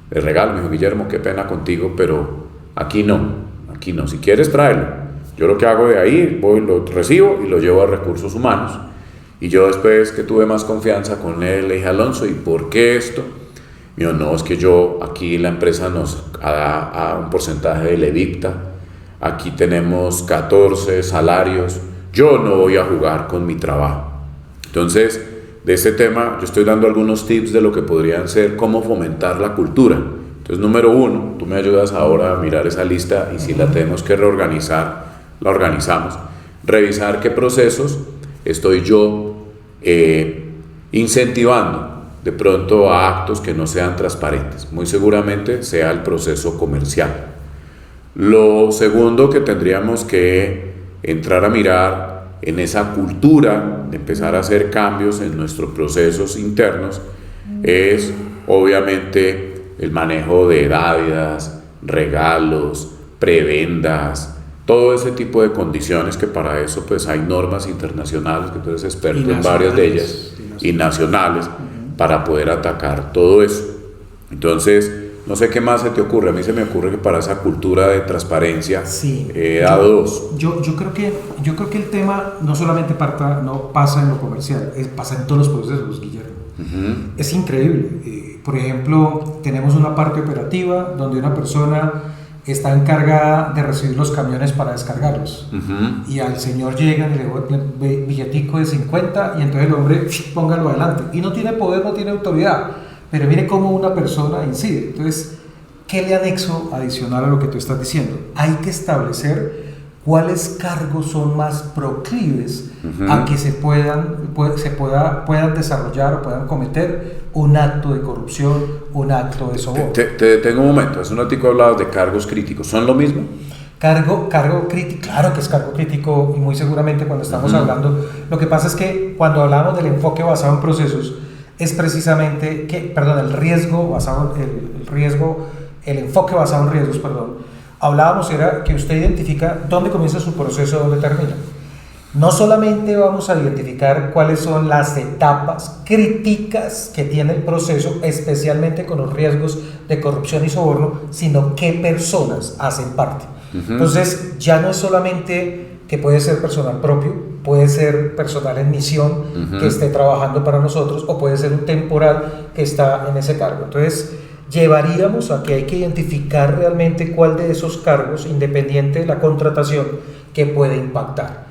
Speaker 1: de regalo. Me dijo, Guillermo, qué pena contigo, pero aquí no, si quieres tráelo. Yo lo que hago de ahí, voy, lo recibo y lo llevo a recursos humanos. Y yo después que tuve más confianza con él, le dije, Alonso, ¿y por qué esto? Me dijo, no, es que yo, aquí la empresa nos da un porcentaje del EBITDA, aquí tenemos 14 salarios, yo no voy a jugar con mi trabajo. Entonces, de este tema, yo estoy dando algunos tips de lo que podrían ser, cómo fomentar la cultura. Entonces, número uno, tú me ayudas ahora a mirar esa lista y si la tenemos que reorganizar, la organizamos. Revisar qué procesos estoy yo incentivando de pronto a actos que no sean transparentes. Muy seguramente sea el proceso comercial. Lo segundo que tendríamos que entrar a mirar en esa cultura de empezar a hacer cambios en nuestros procesos internos es obviamente el manejo de dádivas, regalos, prebendas, todo ese tipo de condiciones, que para eso pues hay normas internacionales que tú eres experto en varias de ellas, y nacionales, para poder atacar todo eso. Entonces, no sé qué más se te ocurre. A mí se me ocurre que para esa cultura de transparencia,
Speaker 2: sí,
Speaker 1: dado dos.
Speaker 2: Yo creo que el tema no solamente no pasa en lo comercial, pasa en todos los procesos, Guillermo. Es increíble. Por ejemplo, tenemos una parte operativa donde una persona está encargada de recibir los camiones para descargarlos. Y al señor llegan y le billetico de 50 y entonces el hombre, póngalo adelante. Y no tiene poder, no tiene autoridad, pero mire cómo una persona incide. Entonces, ¿qué le anexo adicional a lo que tú estás diciendo? Hay que establecer cuáles cargos son más proclives a que se puedan desarrollar o puedan cometer un acto de corrupción, un acto de soborno.
Speaker 1: Te detengo un momento. Hace un ratico hablabas de cargos críticos. ¿Son lo mismo?
Speaker 2: Cargo crítico, claro que es cargo crítico, y muy seguramente cuando estamos hablando, lo que pasa es que cuando hablamos del enfoque basado en procesos, es precisamente el enfoque basado en riesgos, hablábamos era que usted identifica dónde comienza su proceso, dónde termina. No solamente vamos a identificar cuáles son las etapas críticas que tiene el proceso, especialmente con los riesgos de corrupción y soborno, sino qué personas hacen parte. Entonces, ya no es solamente que puede ser personal propio, puede ser personal en misión que esté trabajando para nosotros, o puede ser un temporal que está en ese cargo. Entonces, llevaríamos a que hay que identificar realmente cuál de esos cargos, independiente de la contratación, que puede impactar.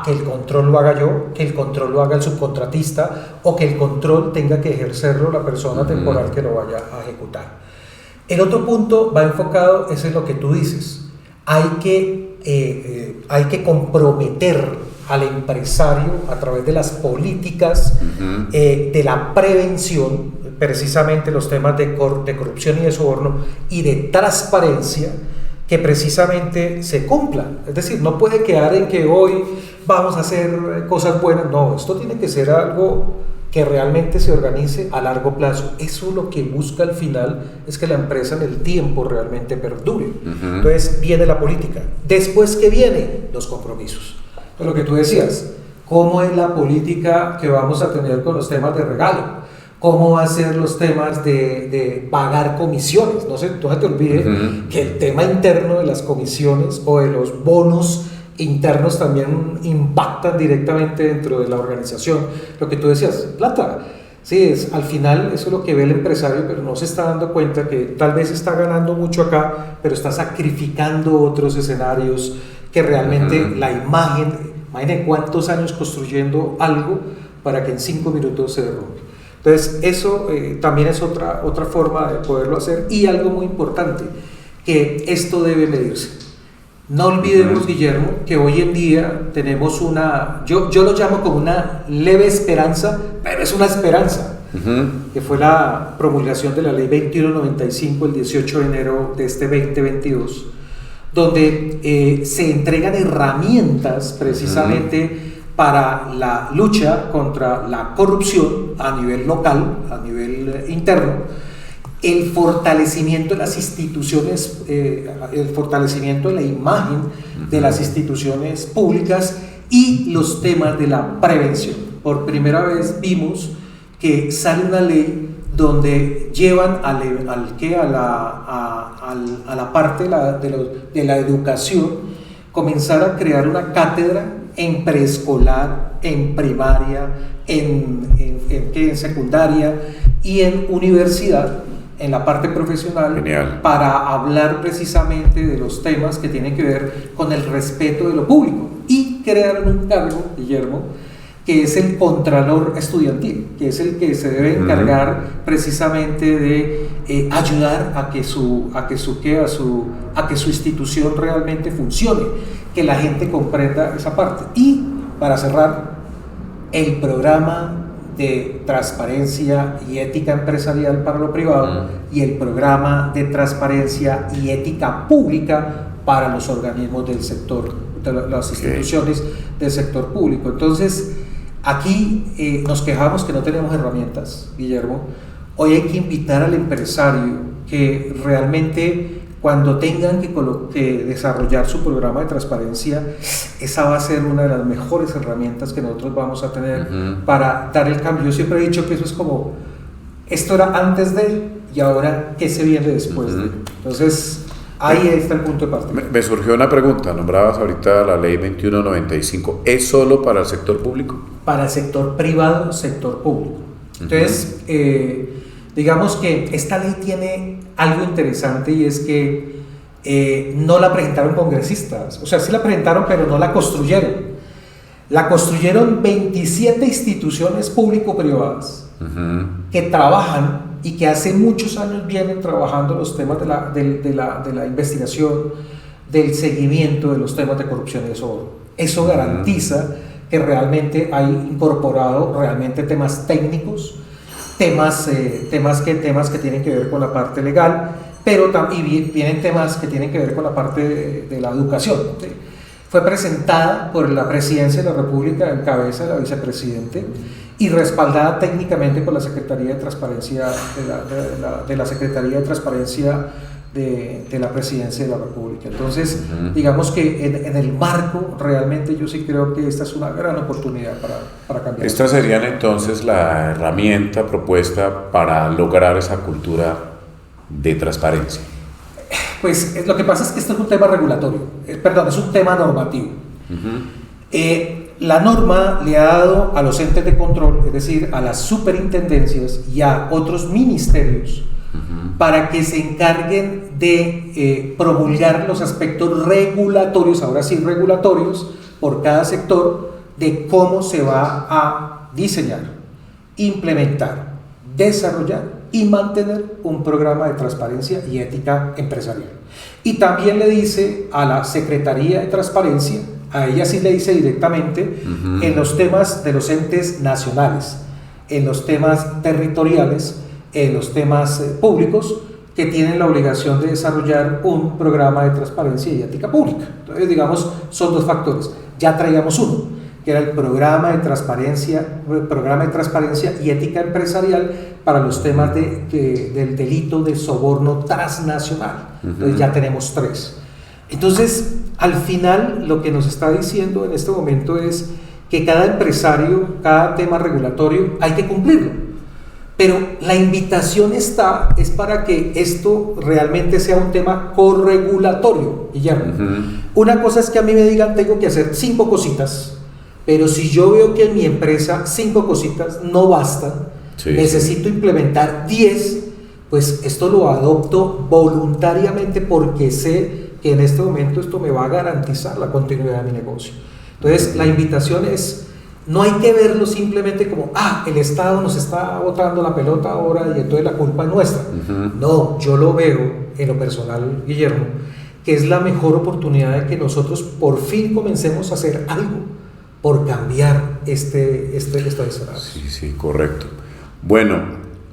Speaker 2: Que el control lo haga yo, que el control lo haga el subcontratista, o que el control tenga que ejercerlo la persona temporal que lo vaya a ejecutar. El otro punto va enfocado, ese es lo que tú dices, hay que comprometer al empresario a través de las políticas de la prevención, precisamente los temas de corrupción y de soborno y de transparencia, que precisamente se cumplan. Es decir, no puede quedar en que hoy vamos a hacer cosas buenas. No, esto tiene que ser algo que realmente se organice a largo plazo. Eso lo que busca al final es que la empresa en el tiempo realmente perdure. Entonces viene la política. Después, ¿qué viene? Los compromisos. Entonces, lo que tú decías, ¿cómo es la política que vamos a tener con los temas de regalo? ¿Cómo va a ser los temas de pagar comisiones? No se te olvide que el tema interno de las comisiones o de los bonos internos también impactan directamente dentro de la organización. Lo que tú decías, plata. Sí, al final eso es lo que ve el empresario, pero no se está dando cuenta que tal vez está ganando mucho acá, pero está sacrificando otros escenarios que realmente la imaginen cuántos años construyendo algo para que en 5 minutos se derrumbe. Entonces, eso también es otra forma de poderlo hacer. Y algo muy importante, que esto debe medirse. No olvidemos, Guillermo, que hoy en día tenemos yo lo llamo como una leve esperanza, pero es una esperanza, que fue la promulgación de la Ley 2195 el 18 de enero de este 2022, donde se entregan herramientas precisamente para la lucha contra la corrupción a nivel local, a nivel interno, el fortalecimiento de las instituciones, el fortalecimiento de la imagen de las instituciones públicas y los temas de la prevención. Por primera vez vimos que sale una ley donde llevan a la parte de la educación, comenzar a crear una cátedra en preescolar, en primaria, en secundaria y en universidad, en la parte profesional.
Speaker 1: Genial.
Speaker 2: Para hablar precisamente de los temas que tienen que ver con el respeto de lo público, y crear un cargo, Guillermo, que es el contralor estudiantil, que es el que se debe encargar precisamente de ayudar a que su institución realmente funcione, que la gente comprenda esa parte. Y para cerrar, el programa de transparencia y ética empresarial para lo privado y el programa de transparencia y ética pública para los organismos del sector, las instituciones del sector público. Entonces, aquí nos quejamos que no tenemos herramientas, Guillermo. Hoy hay que invitar al empresario que realmente, cuando tengan que desarrollar su programa de transparencia, esa va a ser una de las mejores herramientas que nosotros vamos a tener para dar el cambio. Yo siempre he dicho que eso es como, esto era antes de, y ahora, ¿qué se viene después de? Entonces, ahí está el punto de partida.
Speaker 1: Me surgió una pregunta. Nombrabas ahorita la ley 2195. ¿Es solo para el sector público?
Speaker 2: Para el sector privado, sector público. Entonces, digamos que esta ley tiene algo interesante, y es que no la presentaron congresistas, o sea, sí la presentaron, pero no la construyeron. La construyeron 27 instituciones público-privadas que trabajan y que hace muchos años vienen trabajando los temas de la investigación, del seguimiento de los temas de corrupción y de soborno. Eso garantiza que realmente hay incorporado realmente temas técnicos, temas que tienen que ver con la parte legal, pero también vienen temas que tienen que ver con la parte de la educación, ¿sí? Fue presentada por la Presidencia de la República en cabeza de la vicepresidente y respaldada técnicamente por la Secretaría de Transparencia de la Secretaría de Transparencia de la Presidencia de la República. Entonces, digamos que en el marco, realmente yo sí creo que esta es una gran oportunidad para cambiar.
Speaker 1: Estas serían entonces la herramienta propuesta para lograr esa cultura de transparencia.
Speaker 2: Pues lo que pasa es que esto es un tema regulatorio, es un tema normativo. La norma le ha dado a los entes de control, es decir, a las superintendencias y a otros ministerios, para que se encarguen de promulgar los aspectos regulatorios, ahora sí regulatorios, por cada sector, de cómo se va a diseñar, implementar, desarrollar y mantener un programa de transparencia y ética empresarial. Y también le dice a la Secretaría de Transparencia, a ella sí le dice directamente, en los temas de los entes nacionales, en los temas territoriales, en los temas públicos, que tienen la obligación de desarrollar un programa de transparencia y ética pública. Entonces, digamos, son dos factores. Ya traíamos uno, que era el programa de transparencia y ética empresarial para los temas del delito de soborno transnacional. Entonces ya tenemos 3. Entonces, al final, lo que nos está diciendo en este momento es que cada empresario, cada tema regulatorio, hay que cumplirlo. Pero la invitación es para que esto realmente sea un tema corregulatorio, Guillermo. Una cosa es que a mí me digan, tengo que hacer 5 cositas, pero si yo veo que en mi empresa 5 cositas no bastan, necesito implementar 10, pues esto lo adopto voluntariamente porque sé que en este momento esto me va a garantizar la continuidad de mi negocio. Entonces, la invitación es, no hay que verlo simplemente como, el Estado nos está botando la pelota ahora y entonces la culpa es nuestra. No, yo lo veo en lo personal, Guillermo, que es la mejor oportunidad de que nosotros por fin comencemos a hacer algo por cambiar este escenario.
Speaker 1: Sí, correcto. Bueno,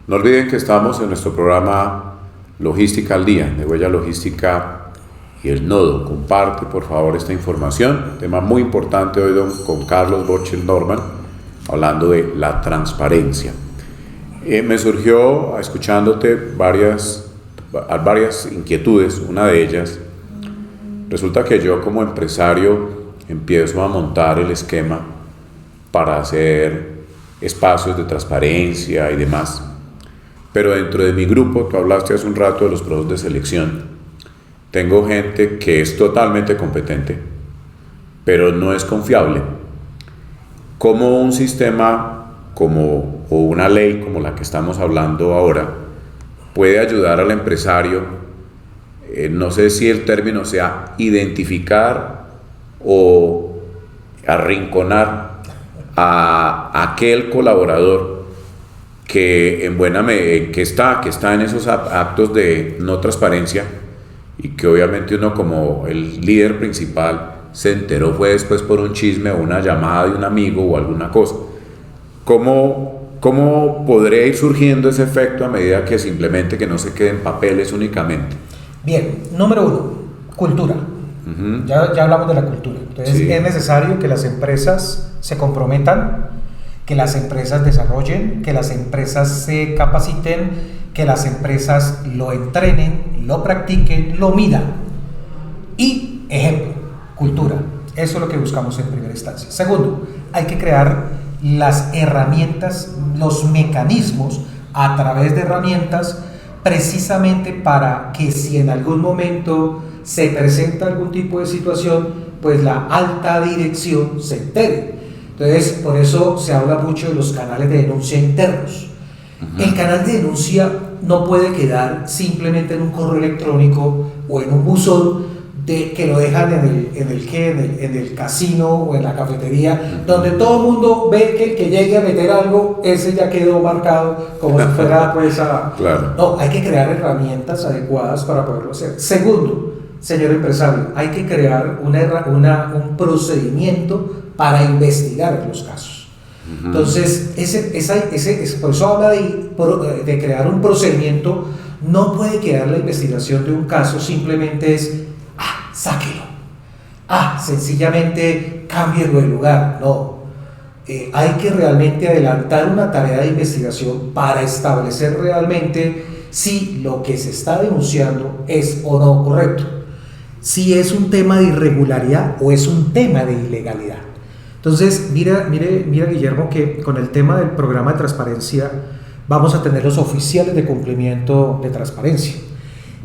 Speaker 1: no olviden que estamos en nuestro programa Logística al Día, de Huella Logística y el Nodo. Comparte, por favor, esta información. Tema muy importante hoy con Carlos Bochel Norman, hablando de la transparencia. Me surgió, escuchándote, varias inquietudes. Una de ellas, resulta que yo como empresario empiezo a montar el esquema para hacer espacios de transparencia y demás, pero dentro de mi grupo, tú hablaste hace un rato de los procesos de selección, tengo gente que es totalmente competente, pero no es confiable. ¿Cómo un sistema o una ley como la que estamos hablando ahora puede ayudar al empresario, no sé si el término sea identificar o arrinconar a aquel colaborador que está en esos actos de no transparencia y que obviamente uno como el líder principal se enteró fue después por un chisme o una llamada de un amigo o alguna cosa? ¿Cómo podría ir surgiendo ese efecto a medida que simplemente que no se quede en papeles únicamente?
Speaker 2: Bien, número 1, cultura. Ya hablamos de la cultura. Entonces es necesario que las empresas se comprometan, que las empresas desarrollen, que las empresas se capaciten, que las empresas lo entrenen, lo practiquen, lo midan. Y ejemplo, cultura. Eso es lo que buscamos en primera instancia. Segundo, hay que crear las herramientas, los mecanismos a través de herramientas precisamente para que si en algún momento se presenta algún tipo de situación, pues la alta dirección se entere. Entonces, por eso se habla mucho de los canales de denuncia internos. El canal de denuncia no puede quedar simplemente en un correo electrónico o en un buzón que lo dejan en el casino o en la cafetería, donde todo el mundo ve que el que llegue a meter algo, ese ya quedó marcado como si fuera pues a...
Speaker 1: Claro.
Speaker 2: No, hay que crear herramientas adecuadas para poderlo hacer. Segundo, señor empresario, hay que crear un procedimiento para investigar los casos. Entonces, por eso habla de crear un procedimiento. No puede quedar la investigación de un caso simplemente es, sáquelo, sencillamente cámbielo de lugar. No, hay que realmente adelantar una tarea de investigación para establecer realmente si lo que se está denunciando es o no correcto, si es un tema de irregularidad o es un tema de ilegalidad. Entonces, mira Guillermo, que con el tema del programa de transparencia vamos a tener los oficiales de cumplimiento de transparencia.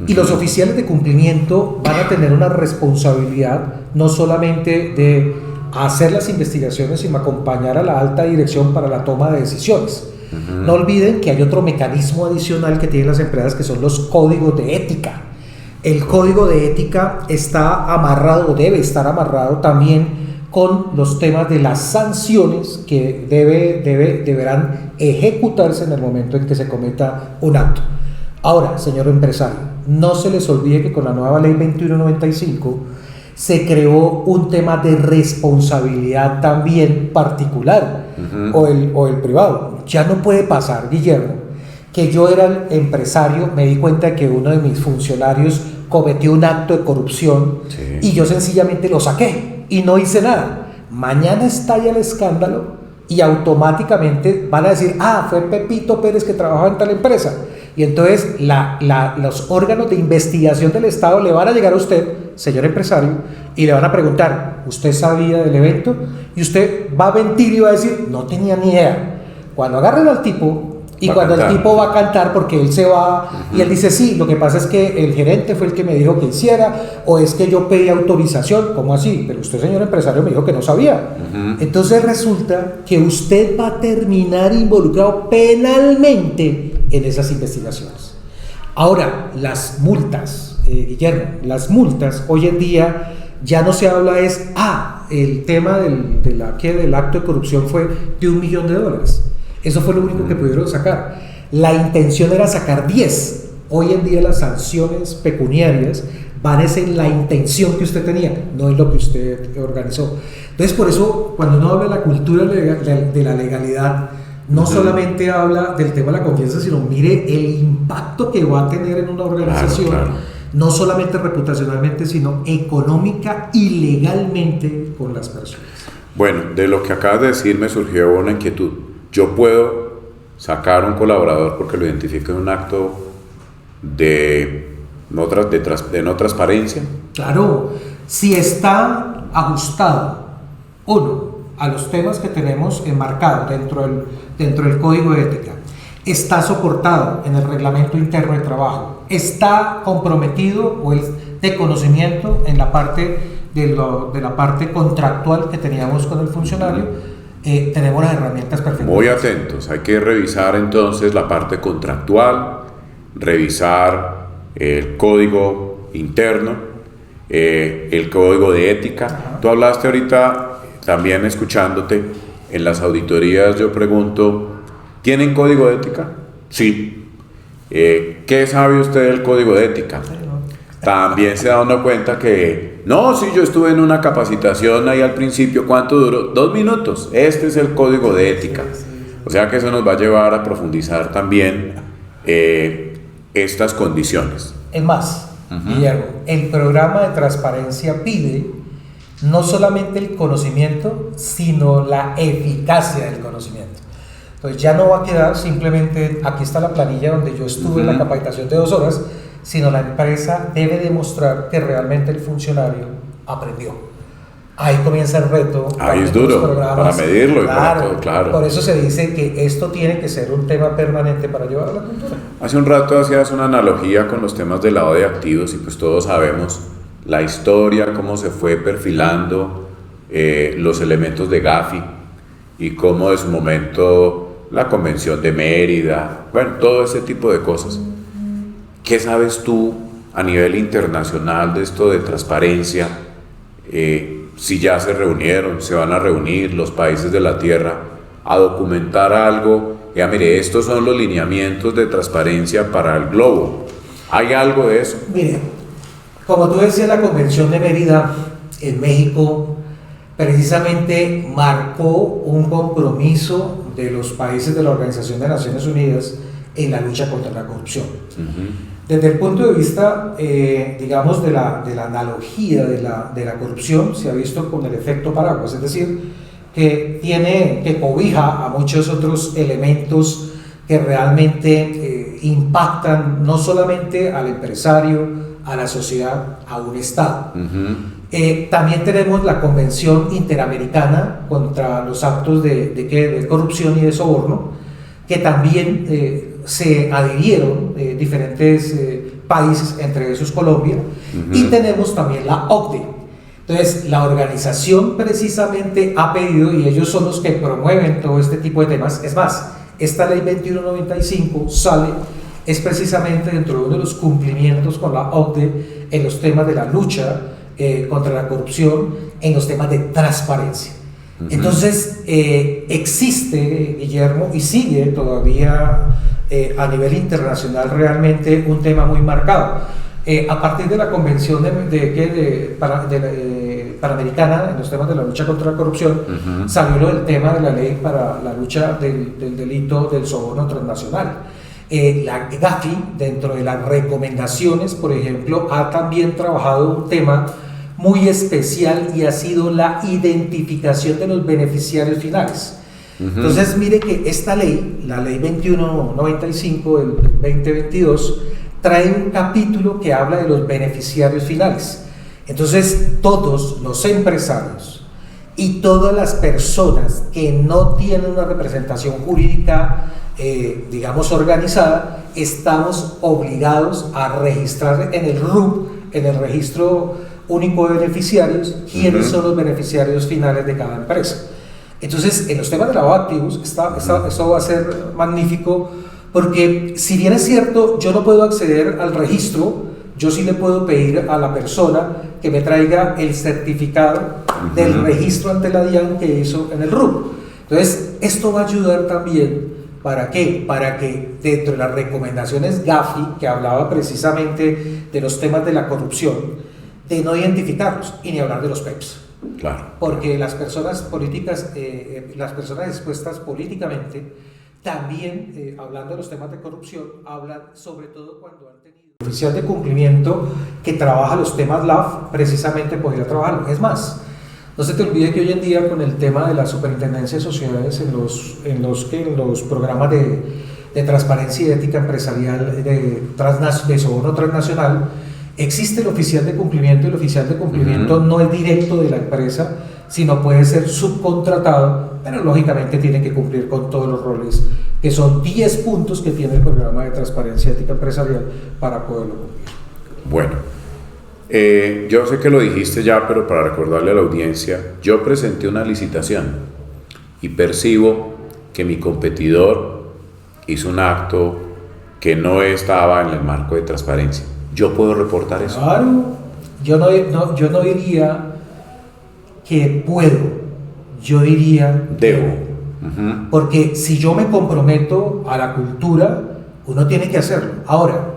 Speaker 2: Y los oficiales de cumplimiento van a tener una responsabilidad no solamente de hacer las investigaciones, sino acompañar a la alta dirección para la toma de decisiones. No olviden que hay otro mecanismo adicional que tienen las empresas, que son los códigos de ética. El código de ética está amarrado, o debe estar amarrado también con los temas de las sanciones que deberán ejecutarse en el momento en que se cometa un acto. Ahora, señor empresario, no se les olvide que con la nueva ley 2195 se creó un tema de responsabilidad también particular, o el privado. Ya no puede pasar, Guillermo, que yo era el empresario, me di cuenta que uno de mis funcionarios cometió un acto de corrupción, y yo sencillamente lo saqué y no hice nada. Mañana estalla el escándalo y automáticamente van a decir, fue Pepito Pérez que trabajaba en tal empresa. Y entonces los órganos de investigación del Estado le van a llegar a usted, señor empresario, y le van a preguntar, ¿usted sabía del evento? Y usted va a mentir y va a decir, no tenía ni idea. Cuando agarren al tipo, y cuando el tipo va a cantar, porque él se va, y él dice, sí, lo que pasa es que el gerente fue el que me dijo que hiciera, o es que yo pedí autorización. ¿Cómo así? Pero usted, señor empresario, me dijo que no sabía. Entonces resulta que usted va a terminar involucrado penalmente en esas investigaciones. Ahora, las multas, Guillermo, las multas hoy en día ya no se habla el tema del acto de corrupción fue de $1 millón. Eso fue lo único que pudieron sacar. La intención era sacar 10. Hoy en día las sanciones pecuniarias van en la intención que usted tenía, no en lo que usted organizó. Entonces, por eso, cuando uno habla de la cultura de la legalidad, no solamente habla del tema de la confianza, sino mire el impacto que va a tener en una organización, claro. No solamente reputacionalmente, sino económica y legalmente con las personas.
Speaker 1: Bueno, de lo que acabas de decir me surgió una inquietud. Yo puedo sacar a un colaborador porque lo identifico en un acto de no transparencia.
Speaker 2: Claro, si está ajustado, uno, a los temas que tenemos enmarcados dentro del código de ética, está soportado en el reglamento interno de trabajo, está comprometido o es de conocimiento en la parte de la parte contractual que teníamos con el funcionario. Tenemos las herramientas perfectas.
Speaker 1: Muy atentos, hay que revisar entonces la parte contractual, revisar el código interno, el código de ética. Tú hablaste ahorita, también escuchándote, en las auditorías yo pregunto, ¿tienen código de ética? Sí. ¿Qué sabe usted del código de ética? También se da uno cuenta que, yo estuve en una capacitación ahí al principio, ¿cuánto duró? 2 minutos, este es el código de ética. O sea que eso nos va a llevar a profundizar también estas condiciones.
Speaker 2: Es más, Guillermo, el programa de transparencia pide no solamente el conocimiento, sino la eficacia del conocimiento. Entonces ya no va a quedar simplemente, aquí está la planilla donde yo estuve en la capacitación de 2 horas, sino la empresa debe demostrar que realmente el funcionario aprendió. Ahí comienza el reto.
Speaker 1: Ahí es duro, para medirlo y para todo, claro.
Speaker 2: Por eso se dice que esto tiene que ser un tema permanente para llevar a la cultura.
Speaker 1: Hace un rato hacías una analogía con los temas del lado de activos y pues todos sabemos la historia, cómo se fue perfilando los elementos de Gafi y cómo de su momento la Convención de Mérida, bueno, todo ese tipo de cosas. ¿Qué sabes tú a nivel internacional de esto de transparencia? Si ya se reunieron, se van a reunir los países de la Tierra a documentar algo. Ya mire, estos son los lineamientos de transparencia para el globo. ¿Hay algo de eso?
Speaker 2: Mire, como tú decías, la Convención de Mérida en México precisamente marcó un compromiso de los países de la Organización de Naciones Unidas en la lucha contra la corrupción. Desde el punto de vista, digamos, de la analogía de la corrupción, se ha visto con el efecto paraguas, es decir, que cobija a muchos otros elementos que realmente impactan no solamente al empresario, a la sociedad, a un Estado. También tenemos la Convención Interamericana contra los actos de corrupción y de soborno, que también se adhirieron diferentes países, entre esos Colombia, y tenemos también la OCDE. Entonces, la organización precisamente ha pedido, y ellos son los que promueven todo este tipo de temas. Es más, esta ley 2195 es precisamente dentro de uno de los cumplimientos con la OCDE en los temas de la lucha contra la corrupción, en los temas de transparencia. Entonces, existe, Guillermo, y sigue todavía a nivel internacional realmente un tema muy marcado. A partir de la Convención Panamericana en los temas de la lucha contra la corrupción, salió el tema de la ley para la lucha del delito del soborno transnacional. La GAFI, dentro de las recomendaciones, por ejemplo, ha también trabajado un tema muy especial y ha sido la identificación de los beneficiarios finales. Entonces, mire que esta ley, la ley 2195 del 2022, trae un capítulo que habla de los beneficiarios finales. Entonces, todos los empresarios y todas las personas que no tienen una representación jurídica, digamos, organizada, estamos obligados a registrar en el RUB, en el Registro Único de Beneficiarios, quiénes son los beneficiarios finales de cada empresa. Entonces, en los temas de lavado de activos, esto va a ser magnífico, porque si bien es cierto, yo no puedo acceder al registro, yo sí le puedo pedir a la persona que me traiga el certificado del registro ante la DIAN que hizo en el RUB. Entonces, esto va a ayudar también, ¿para qué? Para que dentro de las recomendaciones GAFI, que hablaba precisamente de los temas de la corrupción, de no identificarlos y ni hablar de los PEPs.
Speaker 1: Claro.
Speaker 2: Porque las personas políticas, las personas expuestas políticamente, también hablando de los temas de corrupción, hablan sobre todo cuando han tenido un oficial de cumplimiento que trabaja los temas LAF, precisamente podría trabajarlo. Es más, no se te olvide que hoy en día con el tema de la superintendencia de sociedades en los programas de transparencia y ética empresarial de soborno transnacional, existe el oficial de cumplimiento, y el oficial de cumplimiento no es directo de la empresa, sino puede ser subcontratado, pero lógicamente tiene que cumplir con todos los roles, que son 10 puntos que tiene el programa de transparencia y ética empresarial para poderlo cumplir.
Speaker 1: Bueno, yo sé que lo dijiste ya, pero para recordarle a la audiencia, yo presenté una licitación y percibo que mi competidor hizo un acto que no estaba en el marco de transparencia. ¿Yo puedo reportar eso?
Speaker 2: Claro, yo no diría que puedo, yo diría
Speaker 1: debo.
Speaker 2: Porque si yo me comprometo a la cultura, uno tiene que hacerlo. Ahora,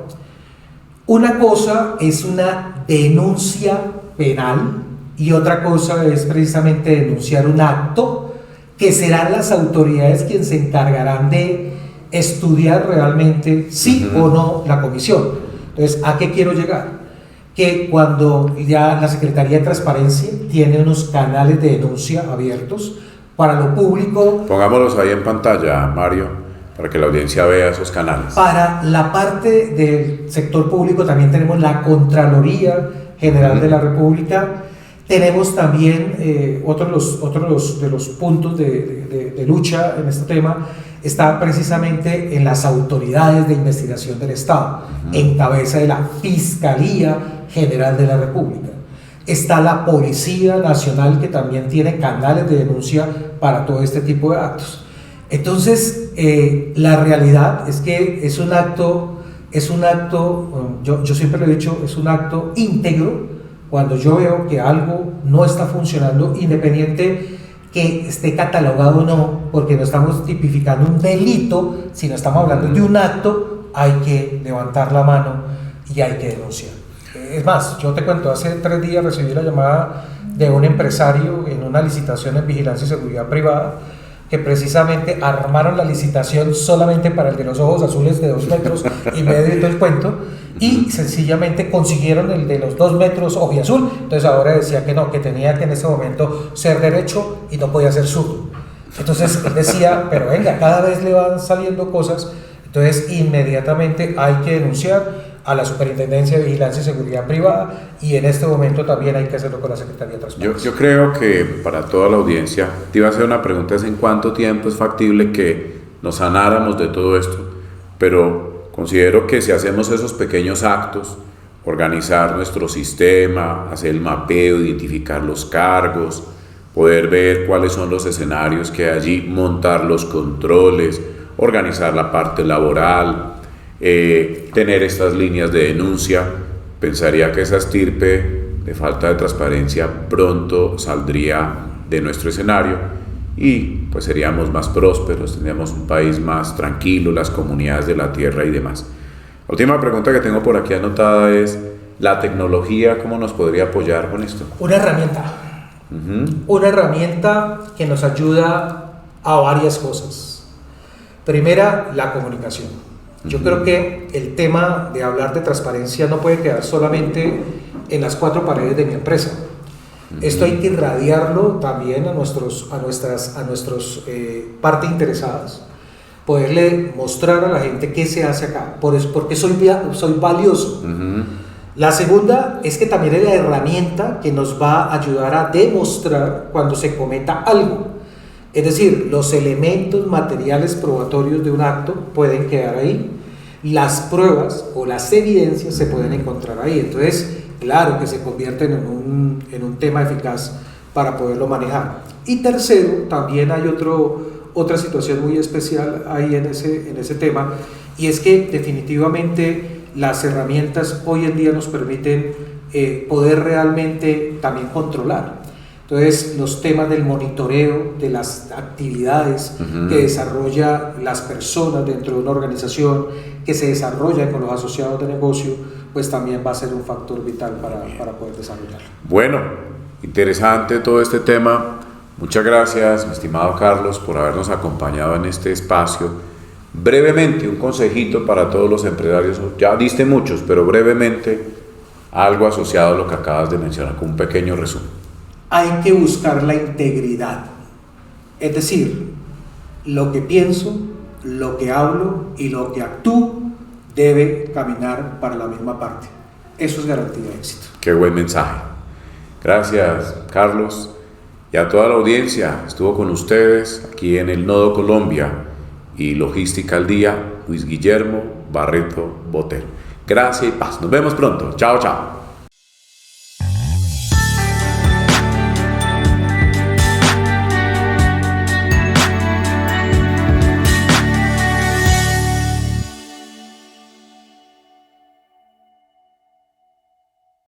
Speaker 2: una cosa es una denuncia penal y otra cosa es precisamente denunciar un acto que serán las autoridades quienes se encargarán de estudiar realmente sí o no la comisión. Entonces, ¿a qué quiero llegar? Que cuando ya la Secretaría de Transparencia tiene unos canales de denuncia abiertos para lo público.
Speaker 1: Pongámoslos ahí en pantalla, Mario, para que la audiencia vea esos canales.
Speaker 2: Para la parte del sector público también tenemos la Contraloría General de la República. Tenemos también otros de los puntos de lucha en este tema, está precisamente en las autoridades de investigación del Estado, en cabeza de la Fiscalía General de la República. Está la Policía Nacional, que también tiene canales de denuncia para todo este tipo de actos. Entonces, Entonces, la realidad es que yo siempre lo he dicho, es un acto íntegro cuando yo veo que algo no está funcionando, independiente que esté catalogado o no, porque no estamos tipificando un delito, sino estamos hablando de un acto, hay que levantar la mano y hay que denunciar. Es más, yo te cuento, hace 3 días recibí la llamada de un empresario en una licitación en vigilancia y seguridad privada, que precisamente armaron la licitación solamente para el de los ojos azules de 2 metros y medio y todo el cuento, y sencillamente consiguieron el de los 2 metros ojiazul. Entonces ahora decía que no, que tenía que en ese momento ser derecho y no podía ser zurdo. Entonces él decía, pero venga, cada vez le van saliendo cosas, entonces inmediatamente hay que denunciar a la Superintendencia de Vigilancia y Seguridad Privada, y en este momento también hay que hacerlo con la Secretaría de Transporte.
Speaker 1: Yo creo que para toda la audiencia, te iba a hacer una pregunta, es en cuánto tiempo es factible que nos sanáramos de todo esto, pero considero que si hacemos esos pequeños actos, organizar nuestro sistema, hacer el mapeo, identificar los cargos, poder ver cuáles son los escenarios que hay allí, montar los controles, organizar la parte laboral, tener estas líneas de denuncia, pensaría que esa estirpe de falta de transparencia pronto saldría de nuestro escenario y pues seríamos más prósperos, tendríamos un país más tranquilo, las comunidades de la tierra y demás. La última pregunta que tengo por aquí anotada es, ¿la tecnología cómo nos podría apoyar con esto?
Speaker 2: Una herramienta. Una herramienta que nos ayuda a varias cosas. Primera, la comunicación. Yo creo que el tema de hablar de transparencia no puede quedar solamente en las 4 paredes de mi empresa. Esto hay que irradiarlo también a nuestras partes interesadas, poderle mostrar a la gente qué se hace acá, porque soy valioso. La segunda es que también es la herramienta que nos va a ayudar a demostrar cuando se cometa algo. Es decir, los elementos materiales probatorios de un acto pueden quedar ahí, las pruebas o las evidencias se pueden encontrar ahí. Entonces, claro que se convierten en un tema eficaz para poderlo manejar. Y tercero, también hay otra situación muy especial ahí en ese tema, y es que definitivamente las herramientas hoy en día nos permiten poder realmente también controlar. Entonces, los temas del monitoreo de las actividades que desarrollan las personas dentro de una organización, que se desarrollan con los asociados de negocio, pues también va a ser un factor vital para poder desarrollarlo.
Speaker 1: Bueno, interesante todo este tema. Muchas gracias, mi estimado Carlos, por habernos acompañado en este espacio. Brevemente, un consejito para todos los empresarios. Ya diste muchos, pero brevemente, algo asociado a lo que acabas de mencionar, con un pequeño resumen.
Speaker 2: Hay que buscar la integridad, es decir, lo que pienso, lo que hablo y lo que actúo debe caminar para la misma parte. Eso es garantía de éxito.
Speaker 1: Qué buen mensaje. Gracias, Carlos. Y a toda la audiencia, estuvo con ustedes aquí en el Nodo Colombia y Logística al Día, Luis Guillermo Barreto Botero. Gracias y paz. Nos vemos pronto. Chao, chao.